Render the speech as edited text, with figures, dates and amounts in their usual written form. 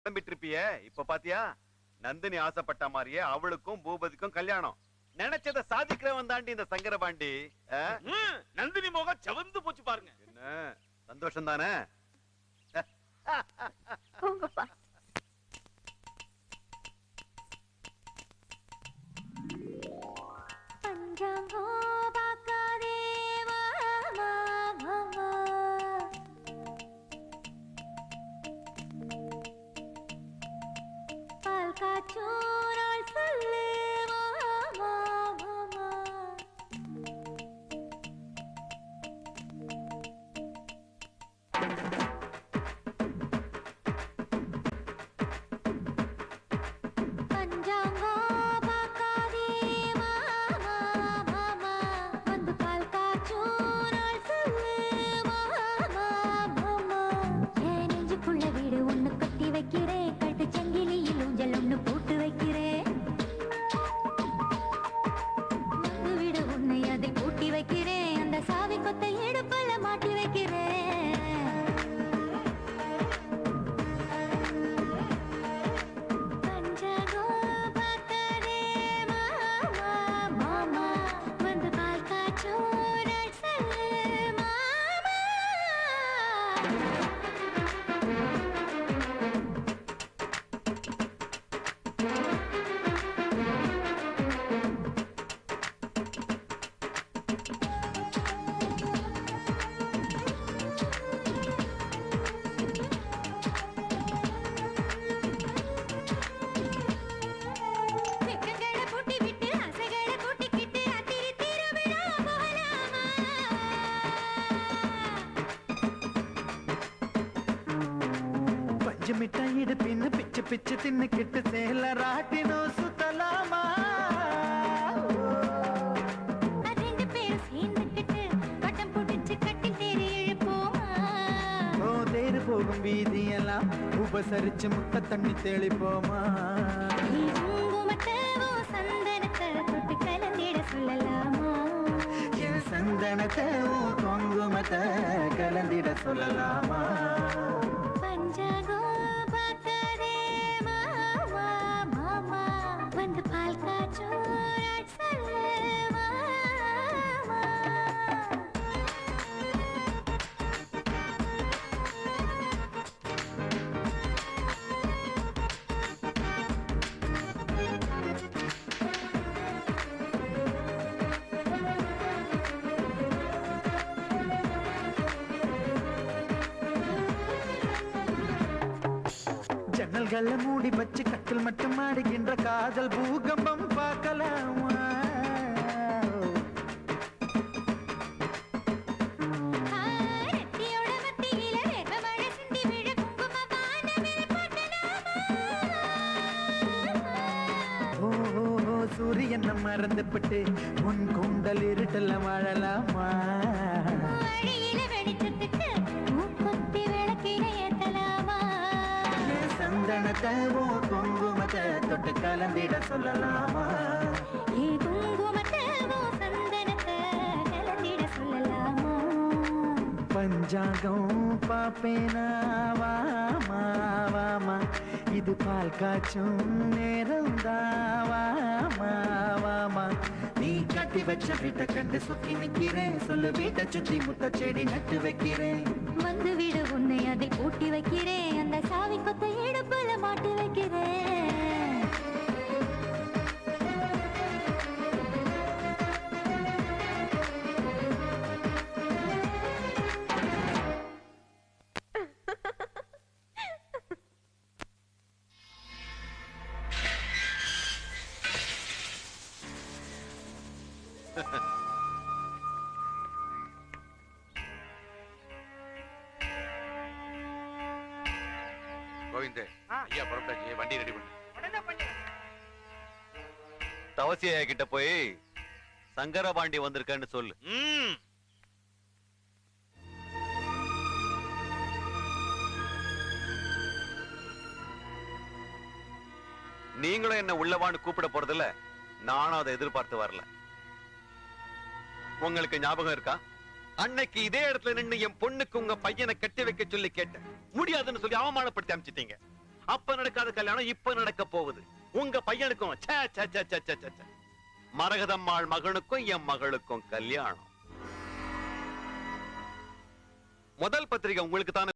கிளம்பிட்டு இருப்பியே, இப்ப பாத்தியா நந்தினி ஆசைப்பட்ட மாதிரியே அவளுக்கும் பூபதிக்கும் கல்யாணம். நினைச்சத சாதிக்கிறவன் தாண்டி இந்த சங்கரபாண்டி. நந்தினி முகம் செவந்து போச்சு பாருங்க. என்ன சந்தோஷம் தானே? மிட்டாயிடு பின்னு பிச்சு பிச்சு தின்னுக்கிட்டு சேல ராட்டினோ சுத்தலாமா? ரெண்டு பேரும் சேர்ந்துக்கிட்டு வட்டம் பிடிச்சு கட்டி தேரி இழுப்போமா? ஓ தேரு போகும் வீதியெல்லாம் உபசரிச்சு முட்டை தண்ணி தெளிப்போமா? சந்தனத்தை தொட்டு கலந்திட சொல்லலாமா? என் சந்தனத்தை குங்குமத்தை கலந்திட சொல்லலாமா? ஜன்னல்களை மூடி வச்சு கட்டில் மட்டும் ஆடுகின்ற காதல் பூகம்பம் பார்க்கலாமா? சூரியன் மறந்துபிட்டு உன் கூந்தல் இருட்டல்ல வாழலாமா? சந்தனத்தை குங்குமத்தை தொட்டு கலந்திட சொல்லலாமா? பஞ்சாங்கம் பாப்பேனா வாமா வாமா, இது பால் காய்ச்சும் நேரம் தாவாமா வாமா. நீ கட்டி வச்ச வீட்டை கண்டு சுத்தி நிக்கிறேன், சொல்லு வீட்டை சுத்தி முத்த செடி நட்டு வைக்கிறேன். வந்து விடு உன்னை அதை பூட்டி வைக்கிறேன், அந்த சாவி கொத்த இடுப்புல மாட்டி வைக்கிறேன். கோவிந்தே, ஐயா புறப்பட்டாச்சு, வண்டி ரெடி பண்ணு. தவசியா கிட்ட போய் சங்கரபாண்டி வந்திருக்கன்னு சொல்லு. நீங்களும் என்ன உள்ளவான்னு கூப்பிட போறதில்ல, நானும் அதை எதிர்பார்த்து வரல. உங்களுக்கு ஞாபகம் இருக்கா, அன்னைக்கு இதே இடத்துல நின்று என் பொண்ணுக்கு உங்க பையனை கட்டி வைக்க சொல்லி கேட்டேன், முடியாதுன்னு சொல்லி அவமானப்படுத்தி அனுப்பிச்சிட்டீங்க. அப்ப நடக்காத கல்யாணம் இப்ப நடக்க போகுது. உங்க பையனுக்கும் ச்சே, ச்சே, ச்சே, ச்சே, ச்சே, ச்சே. மரகதம்மாள் மகனுக்கும் என் மகளுக்கும் கல்யாணம். முதல் பத்திரிகை உங்களுக்கு தானே